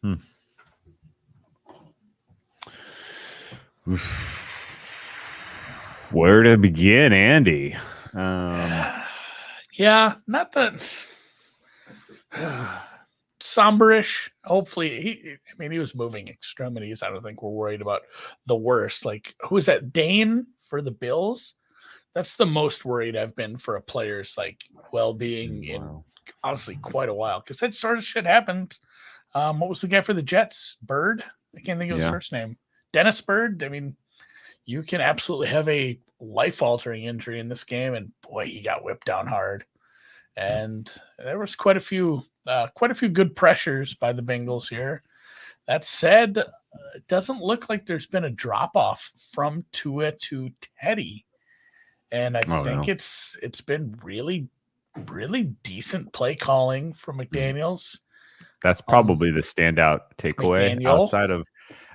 Hmm. Where to begin, Andy? Yeah, not that somberish. Hopefully, he was moving extremities. I don't think we're worried about the worst. Like, who is that? Dane for the Bills. That's the most worried I've been for a player's like well-being in honestly quite a while, because that sort of shit happens. What was the guy for the Jets? Bird? I can't think of his first name. Dennis Bird. I mean, you can absolutely have a life-altering injury in this game, and boy, he got whipped down hard. And there was quite a few good pressures by the Bengals here. That said, it doesn't look like there's been a drop off from Tua to Teddy, and I think it's been really decent play calling from McDaniels. That's probably the standout takeaway outside of.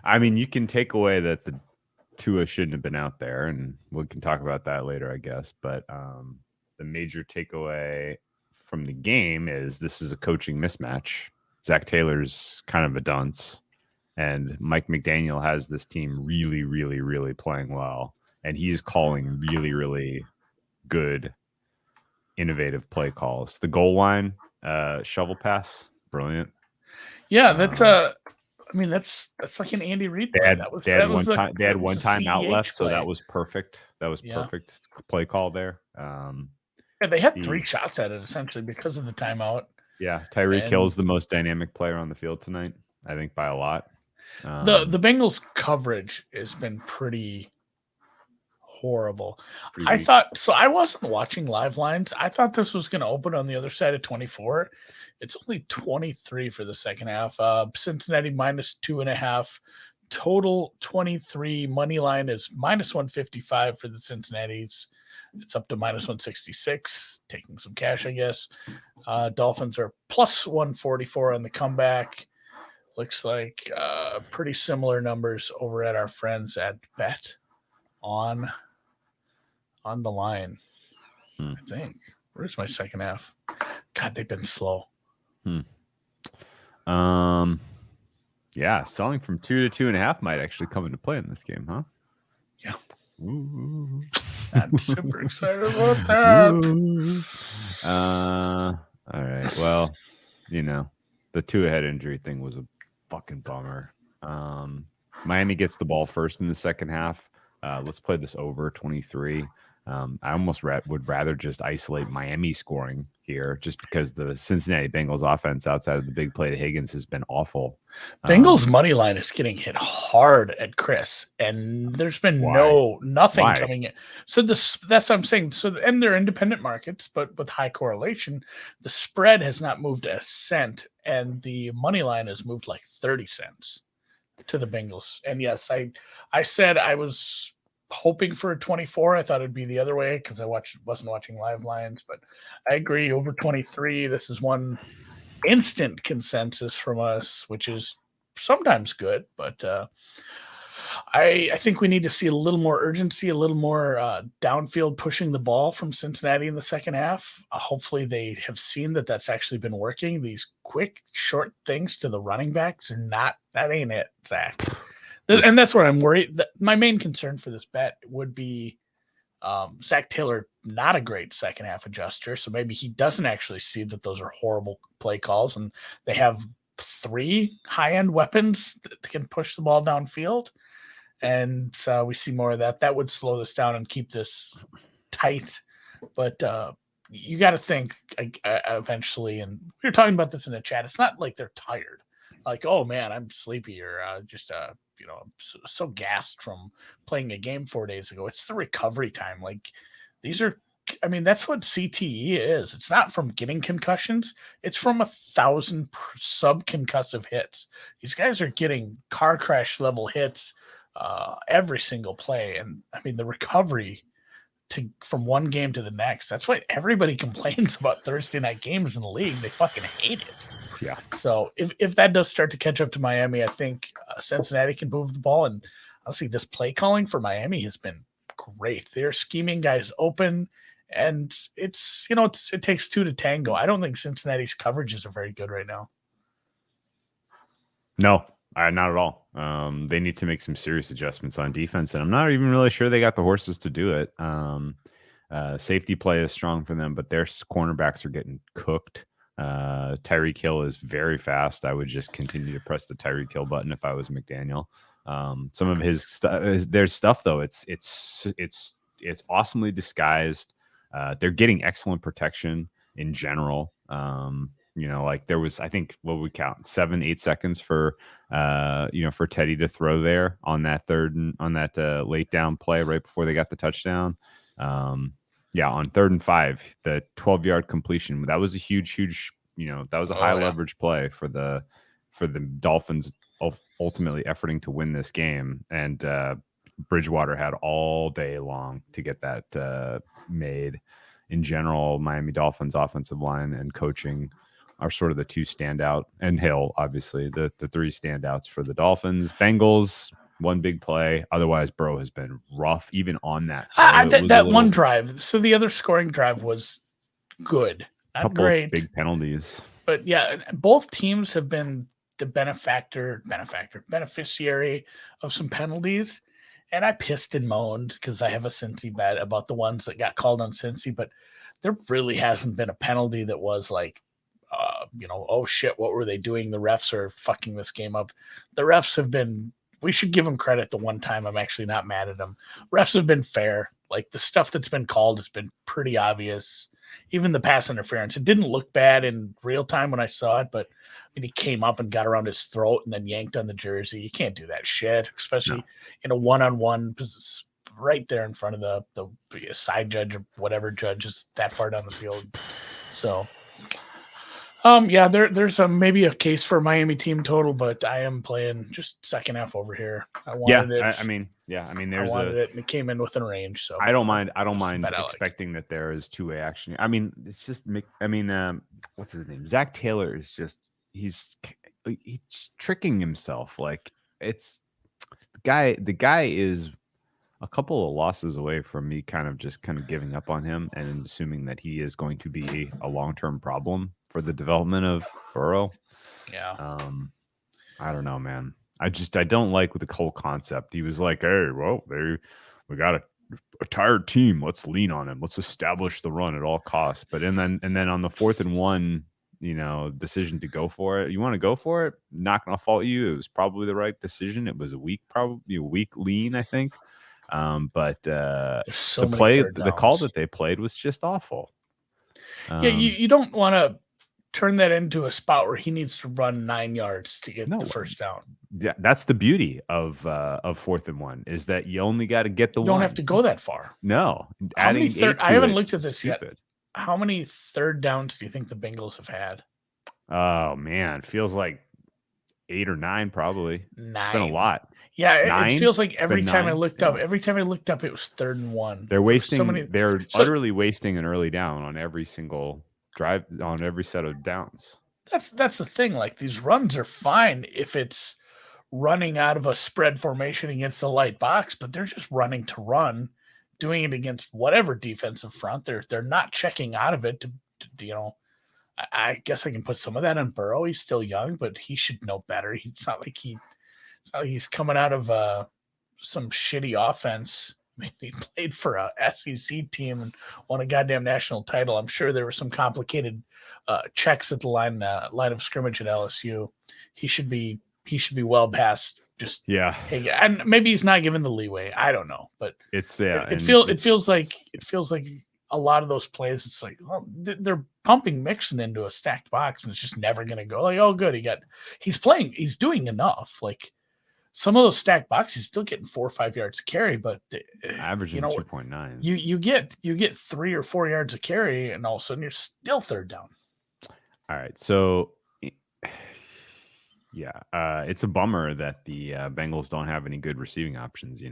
I mean, you can take away that the Tua shouldn't have been out there, and we can talk about that later, I guess. But the major takeaway from the game is this is a coaching mismatch. Zach Taylor's kind of a dunce, and Mike McDaniel has this team really, really, really playing well, and he's calling really, really good, innovative play calls. The goal line shovel pass, brilliant. Yeah, that's that's like an Andy Reid play. They had one time out left, so that was perfect. That was perfect play call there. Yeah, they had 3 shots at it essentially because of the timeout. Yeah, Tyreek Hill's the most dynamic player on the field tonight, I think, by a lot. The Bengals coverage has been pretty horrible. I thought so. I wasn't watching live lines. I thought this was going to open on the other side of 24. It's only 23 for the second half. Cincinnati minus 2.5. Total 23. Money line is minus 155 for the Cincinnati's. It's up to minus 166. Taking some cash, I guess. Dolphins are plus 144 on the comeback. Looks like pretty similar numbers over at our friends at Bet on the line. I think. Where's my second half? God, they've been slow. Yeah, selling from 2 to 2.5 might actually come into play in this game, huh? Yeah. Ooh. I'm super excited about that. All right. Well, the Tua head injury thing was a fucking bummer. Miami gets the ball first in the second half. Let's play this over 23. I almost would rather just isolate Miami scoring here, just because the Cincinnati Bengals offense outside of the big play to Higgins has been awful. Bengals money line is getting hit hard at Chris, and there's been nothing coming in. So that's what I'm saying. So, and they're independent markets, but with high correlation, the spread has not moved a cent, and the money line has moved like 30 cents to the Bengals. And yes, I said I was hoping for a 24. I thought it'd be the other way because I wasn't watching live lines, but I agree over 23. This is one instant consensus from us, which is sometimes good, but I think we need to see a little more urgency, a little more downfield pushing the ball from Cincinnati in the second half. Hopefully they have seen that that's actually been working. These quick, short things to the running backs that ain't it, Zach. And that's where I'm worried. My main concern for this bet would be Zach Taylor, not a great second half adjuster. So maybe he doesn't actually see that those are horrible play calls, and they have 3 high-end weapons that can push the ball downfield. And we see more of that. That would slow this down and keep this tight. But you got to think eventually, and we were talking about this in the chat, it's not like they're tired. Like, oh, man, I'm sleepy or just I'm so gassed from playing a game 4 days ago. It's the recovery time. Like that's what CTE is. It's not from getting concussions. It's from 1,000 subconcussive hits. These guys are getting car crash level hits every single play. And the recovery from one game to the next, that's why everybody complains about Thursday night games in the league. They fucking hate it. Yeah. So if that does start to catch up to Miami, I think Cincinnati can move the ball. And honestly, this play calling for Miami has been great. They're scheming guys open, and it takes 2 to tango. I don't think Cincinnati's coverages are very good right now. No, not at all. They need to make some serious adjustments on defense, and I'm not even really sure they got the horses to do it. Safety play is strong for them, but their cornerbacks are getting cooked. Tyreek Hill is very fast. I would just continue to press the Tyreek Hill button if I was McDaniel. Some of his stuff, there's stuff though. It's awesomely disguised. They're getting excellent protection in general. Like there was, I think, what we count 7-8 seconds for for Teddy to throw there on that late down play right before they got the touchdown. On 3rd and 5, the 12-yard completion, that was a huge, that was a high leverage play for the Dolphins ultimately efforting to win this game. And Bridgewater had all day long to get that made. In general, Miami Dolphins offensive line and coaching are sort of the two standout, and Hill, obviously, the three standouts for the Dolphins. Bengals, one big play. Otherwise, Burrow has been rough, even on that. One drive. So the other scoring drive was good. Not great. Big penalties. But yeah, both teams have been the beneficiary of some penalties. And I pissed and moaned because I have a Cincy bet about the ones that got called on Cincy, but there really hasn't been a penalty that was like, oh shit, what were they doing? The refs are fucking this game up. The refs have been, we should give them credit the one time. I'm actually not mad at them. Refs have been fair. Like the stuff that's been called has been pretty obvious. Even the pass interference, it didn't look bad in real time when I saw it, but when he came up and got around his throat and then yanked on the jersey, you can't do that shit, especially in a one-on-one right there in front of the side judge or whatever judge is that far down the field. So, there's maybe a case for a Miami team total, but I am playing just second half over here. I wanted it. I wanted it, and it came in within range. So I don't mind expecting that there is two-way action. I mean, it's just. What's his name? Zach Taylor is just. He's tricking himself. Like it's the guy is a couple of losses away from me kind of giving up on him and assuming that he is going to be a long-term problem for the development of Burrow. Yeah. I don't know, man. I don't like the whole concept. He was like, hey, well, we got a tired team. Let's lean on him. Let's establish the run at all costs. But and then on the 4th and 1, decision to go for it. You want to go for it? Not going to fault you. It was probably the right decision. It was probably a weak lean, I think. But the call that they played was just awful. You don't want to turn that into a spot where he needs to run 9 yards to get the first down. Yeah, that's the beauty of 4th and 1 is that you only got to get the one. You don't have to go that far. No. I haven't looked at this yet. How many third downs do you think the Bengals have had? Oh man, feels like 8 or 9 probably. 9. It's been a lot. Yeah, it feels like every time I looked up, it was 3rd and 1. They're wasting. They're utterly wasting an early down on every single drive, on every set of downs. That's the thing. Like these runs are fine if it's running out of a spread formation against the light box, but they're just running to run, doing it against whatever defensive front. They're not checking out of it to I guess I can put some of that on Burrow. He's still young, but he should know better. It's not like he's coming out of some shitty offense. I mean, he played for a SEC team and won a goddamn national title. I'm sure there were some complicated checks at the line of scrimmage at LSU. He should be well past just hey, and maybe he's not given the leeway. I don't know, but it feels like a lot of those plays. It's like they're pumping Mixon into a stacked box, and it's just never going to go. Like, oh, good, he's doing enough. Like some of those stacked boxes, he's still getting 4 or 5 yards of carry, but averaging 2.9. You get 3 or 4 yards of carry, and all of a sudden you're still third down. All right, so. Yeah, it's a bummer that the Bengals don't have any good receiving options,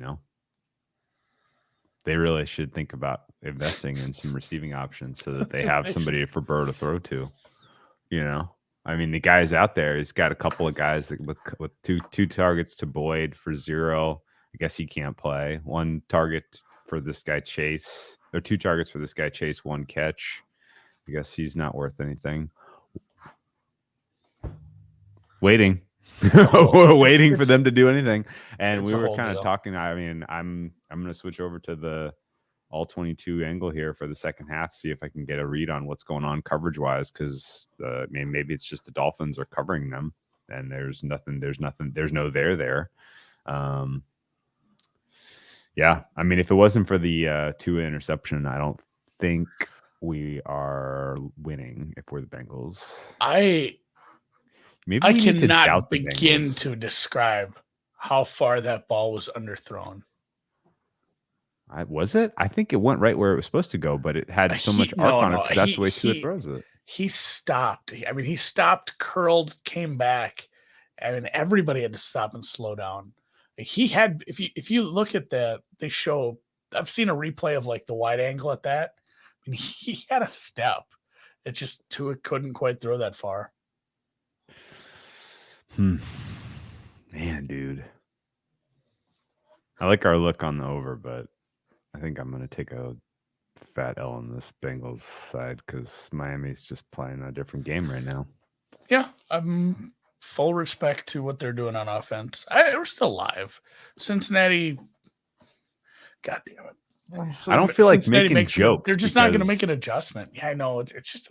They really should think about investing in some receiving options so that they have somebody for Burrow to throw to, I mean, the guy's out there. He's got a couple of guys with two targets to Boyd for 0. I guess he can't play. 1 target for this guy, Chase. Or 2 targets for this guy, Chase, 1 catch. I guess he's not worth anything. Waiting. We're waiting for them to do anything. And we were kind of talking. I mean, I'm going to switch over to the all 22 angle here for the second half, see if I can get a read on what's going on coverage wise, because maybe it's just the Dolphins are covering them and there's no there. Yeah, I mean, if it wasn't for the Tua interception, I don't think we are winning if we're the Bengals. I cannot begin to describe how far that ball was underthrown. Was it? I think it went right where it was supposed to go, but it had so much arc on it because that's the way Tua throws it. He stopped. I mean, he stopped, curled, came back. I mean, everybody had to stop and slow down. He had, if you look at they show, I've seen a replay of like the wide angle at that. I mean, he had a step. It just Tua couldn't quite throw that far. Man, dude. I like our look on the over, but I think I'm going to take a fat L on this Bengals side because Miami's just playing a different game right now. Yeah, I'm full respect to what they're doing on offense. We're still live. Cincinnati, God damn it. I don't feel like making jokes. They're just not going to make an adjustment. Yeah, I know. It's just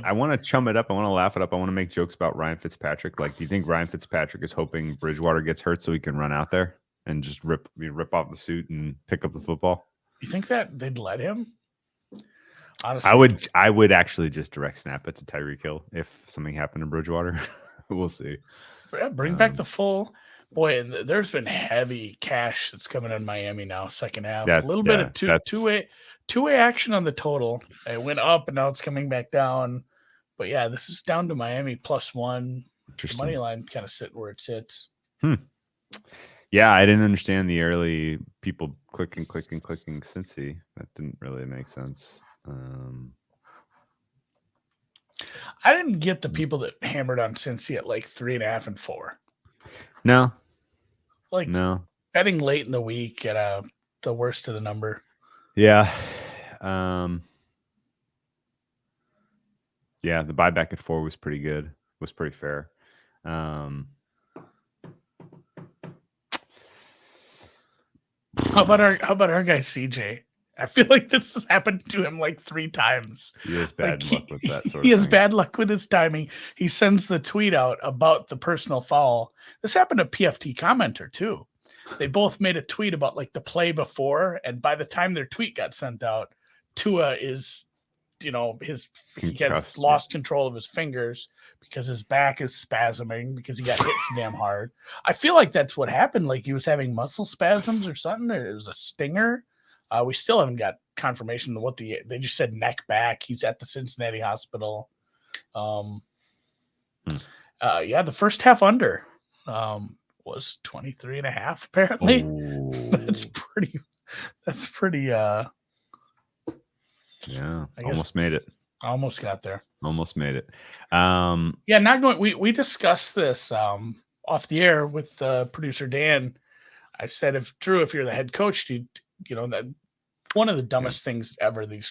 I want to chum it up. I want to laugh it up. I want to make jokes about Ryan Fitzpatrick. Like, do you think Ryan Fitzpatrick is hoping Bridgewater gets hurt so he can run out there and just rip off the suit and pick up the football? You think that they'd let him? Honestly, I would actually just direct snap it to Tyreek Hill if something happened to Bridgewater. We'll see. Yeah, bring back the full. Boy, and there's been heavy cash that's coming in Miami now, second half. A little bit of two-way action on the total. It went up, and now it's coming back down. But, yeah, this is down to Miami +1. The money line kind of sitting where it sits. Yeah, I didn't understand the early people clicking Cincy. That didn't really make sense. I didn't get the people that hammered on Cincy at like 3.5 and 4. No. No. Betting late in the week at the worst of the number. Yeah. Yeah, the buyback at 4 was pretty good. Was pretty fair. How about our guy CJ? I feel like this has happened to him like 3 times. He has bad luck with that sort of thing. He has bad luck with his timing. He sends the tweet out about the personal foul. This happened to PFT commenter too. They both made a tweet about like the play before, and by the time their tweet got sent out, Tua is, he gets lost control of his fingers because his back is spasming because he got hit so damn hard. I feel like that's what happened. Like he was having muscle spasms or something. Or it was a stinger. We still haven't got confirmation of they just said neck back. He's at the Cincinnati hospital. Yeah, the first half under was 23.5 apparently. That's pretty yeah. Almost made it. Almost got there. Almost made it. Yeah, not going. We discussed this off the air with producer Dan. I said, if you're the head coach, that one of the dumbest things ever the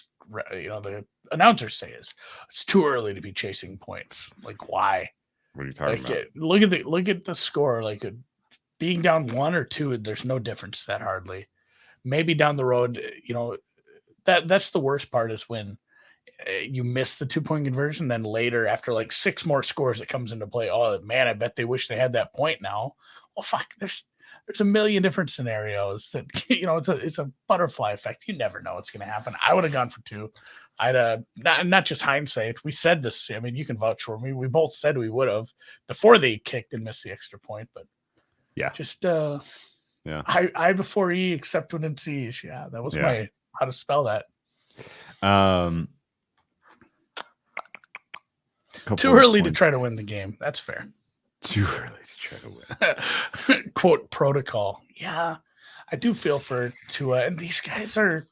announcers say is it's too early to be chasing points. Like, why? What are you talking about? Look at the score. Like, being down 1 or 2, there's no difference that hardly. Maybe down the road, that's the worst part is when you miss the 2-point conversion. Then later, after like 6 more scores, it comes into play. Oh man, I bet they wish they had that point now. Well, fuck, there's a million different scenarios that it's a butterfly effect. You never know what's going to happen. I would have gone for 2. I'd not just hindsight. We said this. I mean, you can vouch for me. We both said we would have before they kicked and missed the extra point. But yeah, just I before E except when it's C. Yeah, that was my how to spell that. Too early to try to win the game. That's fair. Too early to try to win. Quote protocol. Yeah, I do feel for Tua, and these guys are,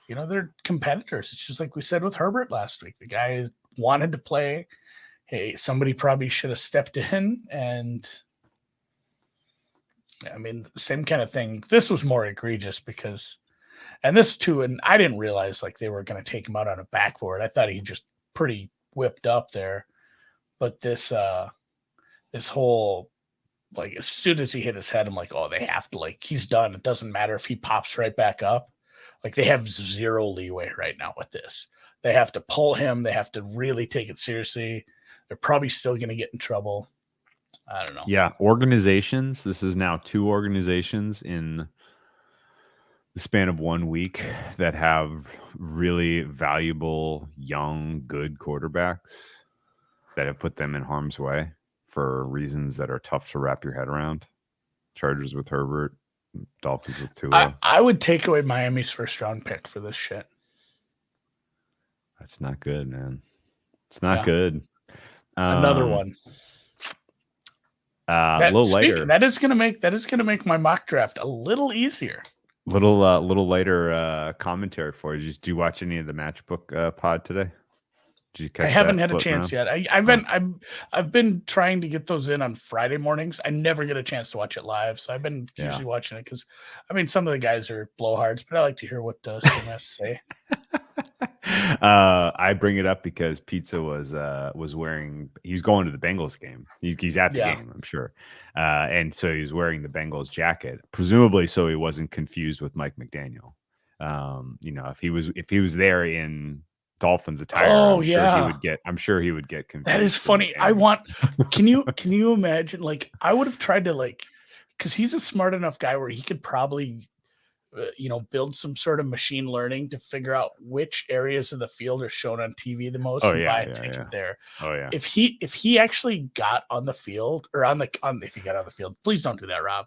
they're competitors. It's just like we said with Herbert last week. The guy wanted to play. Hey, somebody probably should have stepped in, and I mean, the same kind of thing. This was more egregious because, and this too, and I didn't realize like they were going to take him out on a backboard. I thought he just pretty whipped up there, but this whole like as soon as he hit his head, I'm like, oh, they have to, like, he's done. It doesn't matter if he pops right back up. Like, they have zero leeway right now with this. They have to pull him. They have to really take it seriously. They're probably still going to get in trouble. I don't know. Yeah, organizations. This is now 2 organizations in the span of 1 week that have really valuable, young, good quarterbacks that have put them in harm's way for reasons that are tough to wrap your head around. Chargers with Herbert, Dolphins with Tua. I would take away Miami's first round pick for this shit. That's not good, man. It's not good. Another one. A little later. That is gonna make my mock draft a little easier. Little later commentary for you. Did you watch any of the Matchbook pod today? Did you catch I haven't had a chance yet. I've been trying to get those in on Friday mornings. I never get a chance to watch it live, so I've been usually watching it because, I mean, some of the guys are blowhards, but I like to hear what CMS say. I bring it up because Pizza was wearing. He's going to the Bengals game. He's at the game, I'm sure, and so he's wearing the Bengals jacket, presumably so he wasn't confused with Mike McDaniel. If he was there in Dolphins attire, I'm sure he would get confused. That is funny. Can you imagine? Like, I would have tried to, because he's a smart enough guy where he could probably build some sort of machine learning to figure out which areas of the field are shown on TV the most and buy a ticket there. Oh yeah. If he actually got on the field or if he got on the field, please don't do that, Rob.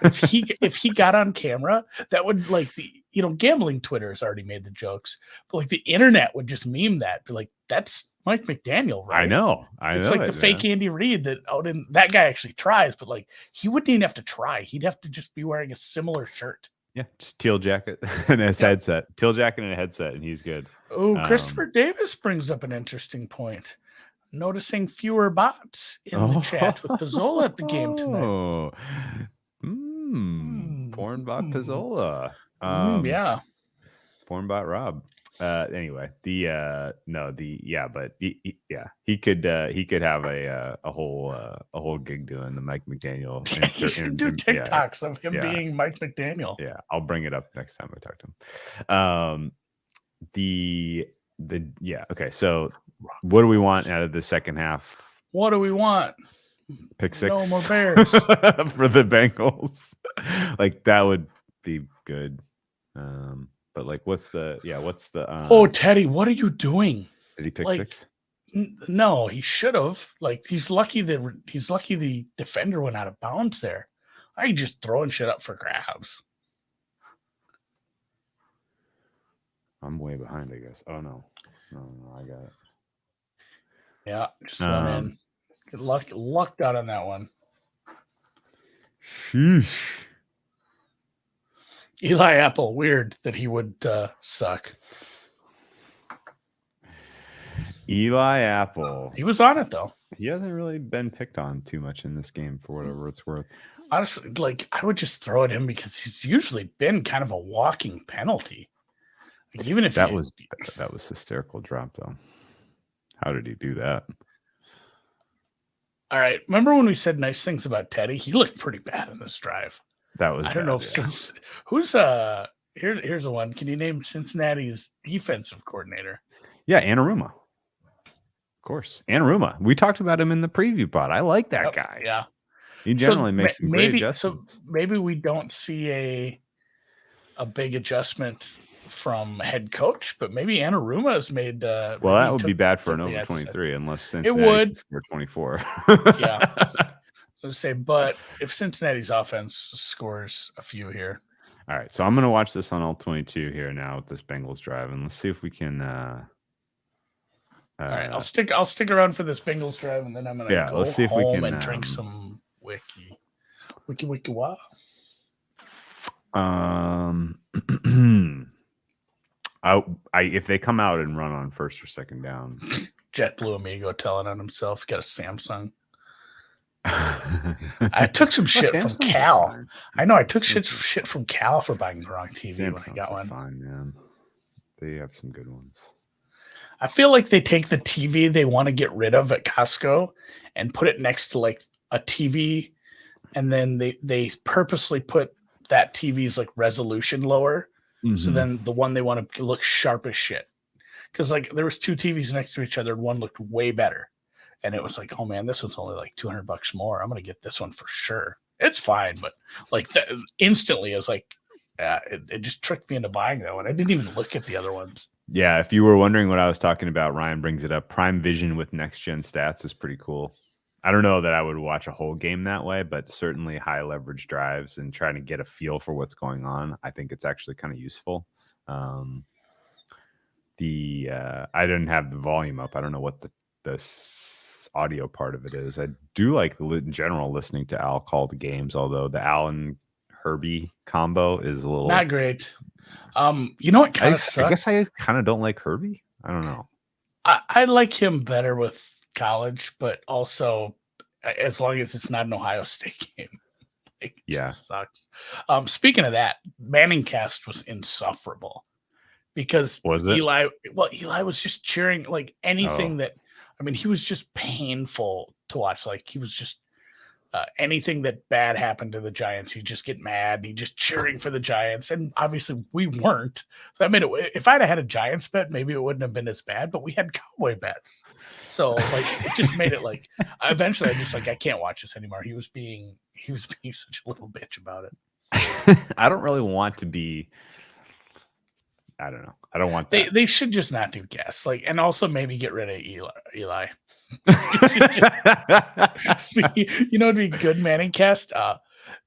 If he got on camera, that would, like, the gambling Twitter has already made the jokes, but like the internet would just meme that, be like, that's Mike McDaniel, right? I know. It's like the fake Andy Reid that guy actually tries, but like he wouldn't even have to try. He'd have to just be wearing a similar shirt. Yeah, just teal jacket and his headset. Teal jacket and a headset, and he's good. Oh, Christopher Davis brings up an interesting point. Noticing fewer bots in the chat with Pizzola at the game tonight. Porn bot Pizzola. Yeah. Porn bot Rob. Anyway, he could have a whole gig doing the Mike McDaniel. You should do TikToks of him being Mike McDaniel. Yeah, I'll bring it up next time I talk to him. Okay. So, what do we want out of the second half? What do we want? Pick 6. No more Bears for the Bengals. Like, that would be good. But like, what's the oh, Teddy, what are you doing? Did he pick 6? No, he should have. Like, he's lucky the defender went out of bounds there. Why are you just throwing shit up for grabs? I'm way behind, I guess. Oh no, I got it. Yeah, just went in. Good luck, lucked out on that one. Sheesh. Eli Apple, weird that he would suck. Eli Apple. He was on it, though. He hasn't really been picked on too much in this game for whatever it's worth. Honestly, like, I would just throw at him because he's usually been kind of a walking penalty. Like, even if that was hysterical drop, though. How did he do that? All right. Remember when we said nice things about Teddy? He looked pretty bad in this drive. That was. I don't know if who's here's a one. Can you name Cincinnati's defensive coordinator? Yeah, Anaruma. Of course, Anaruma. We talked about him in the preview pod. I like that guy. Yeah, he generally makes some great adjustments. So maybe we don't see a big adjustment from head coach, but maybe Anaruma has made. Well, that would be bad for an over 23 unless Cincinnati would score 24. Yeah. Let's say, but if Cincinnati's offense scores a few here. All right. So I'm going to watch this on all 22 here now with this Bengals drive, and let's see if we can. All right. I'll stick around for this Bengals drive, and then I'm going to go let's see if we can, and drink some wiki wow. If they come out and run on first or second down. JetBlue Amigo telling on himself. Got a Samsung. I took some shit from Cal. I know I took shit from Cal for buying the wrong TV when I got one. Fine, man. They have some good ones. I feel like they take the TV they want to get rid of at Costco and put it next to like a TV and then they purposely put that TV's like resolution lower, so then the one they want to look sharp as shit. Because like there was two TVs next to each other, and one looked way better, and it was like, oh man, this one's only like $200 more. I'm gonna get this one for sure. It's fine, but like instantly, I was like, it just tricked me into buying that one. I didn't even look at the other ones. Yeah, if you were wondering what I was talking about, Ryan brings it up. Prime Vision with next gen stats is pretty cool. I don't know that I would watch a whole game that way, but certainly high leverage drives and trying to get a feel for what's going on. I think it's actually kind of useful. I didn't have the volume up. I don't know what the audio part of it is. I do like in general listening to Al call the games, although the Al and Herbie combo is a little not great. You know what kind of sucks? I guess I kind of don't like Herbie. I don't know. I like him better with college, but also as long as it's not an Ohio State game. Like, yeah, sucks. Speaking of that, Manning cast was insufferable because Eli was just cheering like anything that. I mean, he was just painful to watch. Like he was just anything that bad happened to the Giants, he'd just get mad. He'd just cheering for the Giants. And obviously we weren't. So I mean, if I'd have had a Giants bet, maybe it wouldn't have been as bad, but we had Cowboy bets. So like, it just made it like, eventually I just like, I can't watch this anymore. He was being such a little bitch about it. I don't really want to be, I don't know. I don't want that. They should just not do guests. Like, and also maybe get rid of Eli. You know, it'd be good Manning cast.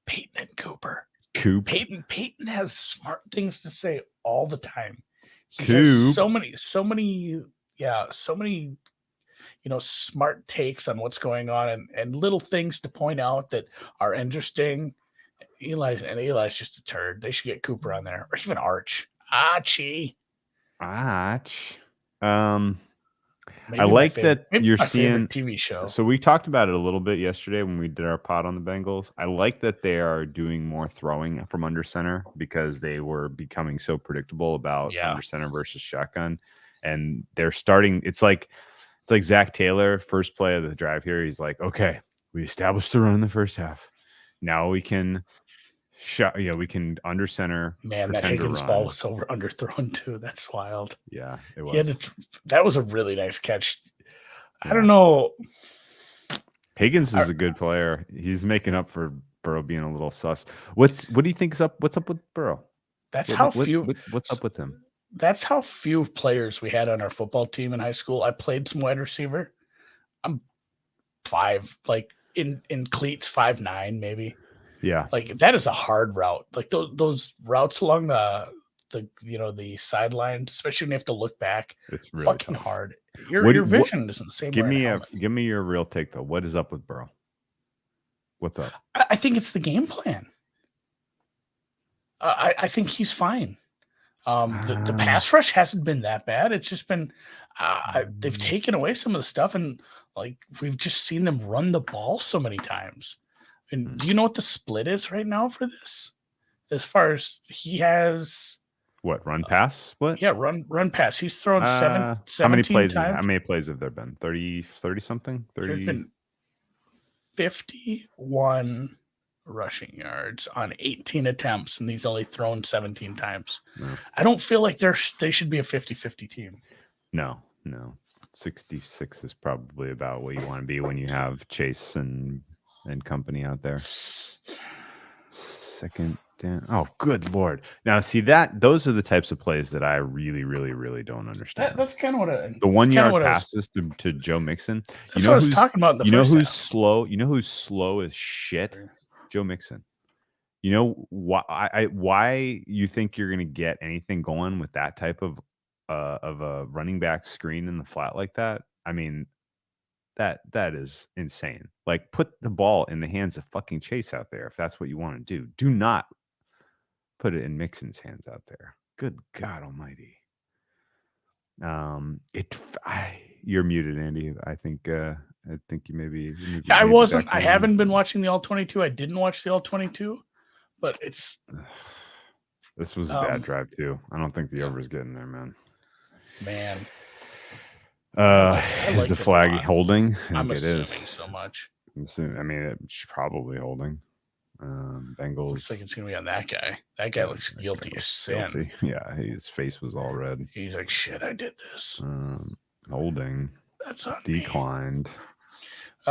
Peyton and Cooper. Peyton has smart things to say all the time. He has so many, smart takes on what's going on and little things to point out that are interesting. Eli's just a turd. They should get Cooper on there, or even Arch. Archie. I like that you're seeing TV show. So we talked about it a little bit yesterday when we did our pod on the Bengals. I like that they are doing more throwing from under center because they were becoming so predictable about under center versus shotgun, and they're starting. It's like Zach Taylor, first play of the drive here. He's like, okay, we established the run in the first half. Now we can we can under center. Man, that Higgins ball was underthrown too. That's wild. Yeah, it was. That was a really nice catch. Yeah. I don't know. Higgins is a good player. He's making up for Burrow being a little sus. What do you think is up? What's up with Burrow? What's up with him? That's how few players we had on our football team in high school. I played some wide receiver. I'm 5, like in cleats, 5'9", maybe. Yeah, like that is a hard route. Like those routes along the sidelines, especially when you have to look back. It's really fucking tough. hard. Your vision isn't the same. Give me your real take though. What is up with Burrow? What's up? I think it's the game plan. I think he's fine. The pass rush hasn't been that bad. It's just been they've taken away some of the stuff, and like we've just seen them run the ball so many times. And do you know what the split is right now for this? As far as he has what run pass split? Yeah, run pass. He's thrown 17 how many plays times. How many plays have there been? 30 something? 30. There's been 51 rushing yards on 18 attempts, and he's only thrown 17 times. No. I don't feel like they should be a 50-50 team. No. 66 is probably about what you want to be when you have Chase and company out there. Second down. Oh, good Lord. Now, see those are the types of plays that I really, really, really don't understand. That's kind of what the 1 yard passes to Joe Mixon. That's what I was talking about in the first half. Slow? You know who's slow as shit? Joe Mixon. You know why you think you're going to get anything going with that type of a running back screen in the flat like that? I mean, that is insane. Like, put the ball in the hands of fucking Chase out there if that's what you want to do. Do not put it in Mixon's hands out there. Good God Almighty. You're muted, Andy. I think you maybe. I wasn't. I haven't been watching the All-22. I didn't watch the All-22, but it's. This was a bad drive too. I don't think the over's getting there, man. Is the flag holding? I'm assuming so much. I mean, it's probably holding. Bengals. Looks like it's gonna be on that guy. That guy looks guilty as sin. Guilty. Yeah, his face was all red. He's like, shit, I did this. Holding. That's on declined. Me.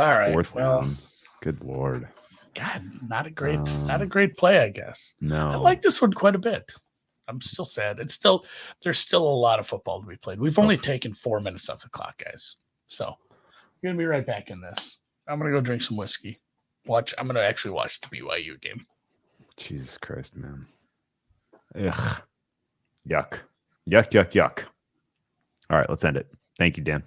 All right. Fourth round. Good Lord. God, not a great play, I guess. No. I like this one quite a bit. I'm still sad. There's still a lot of football to be played. We've only taken 4 minutes off the clock, guys. So we're gonna be right back in this. I'm gonna go drink some whiskey. I'm gonna actually watch the BYU game. Jesus Christ, man. Ugh. Yuck. Yuck. All right, let's end it. Thank you, Dan.